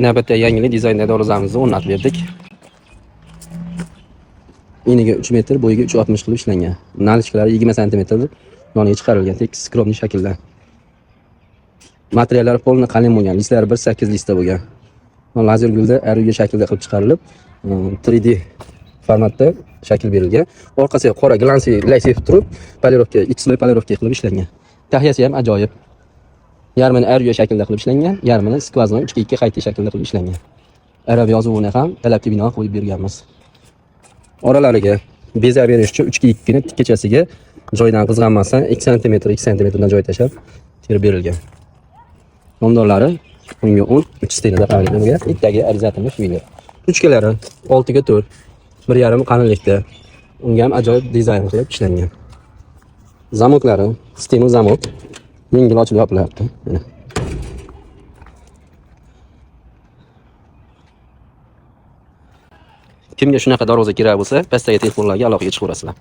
Navbatdagi yangilik dizayndagi derazamizni o'rnatib berdik. Eniga 3 metr, bo'yiga 3.60 qilib ishlangan. Nalichkalari 20 sm yoniga chiqarilgan, tekis skromli shaklda. Materiallari polni qalin bo'lgan, listlari 1.8 listda bo'lgan. Lazer gulda aruga shaklda qilib chiqarilib, 3D formatda shakl berilgan. Orqasiga qora glansiy layser turib, polirovka, X-loy polirovka qilib ishlangan. Tahiyasi ham ajoyib. Yarmini aruga shaklda qilib ishlangan, yarmini skvaznoy 3.2 qayta shaklda qilib ishlangan. Arab yozuvini ham talabga binoan qo'yib berganmiz. Oralariga bezak berish uchun 3.2 ni tikkachasiga joydan qizg'anmasdan 2 sm 2 sm dan joy tashlab terib berilgan. Nomdorlari 10 3 stilida qarilgan. Ikkitagi arizatorli shvili. Ruchkalari 6 ga 4, 1.5 qalinlikda. Unga ham ajoyib dizayn qilib ishlangan. Zamoklari steno zamok. Yengil ochilib yopilyapti. Kimga shunaqa darvoza kerak bo'lsa, pastdagi telefonlarga aloqaga chiqaverasizlar.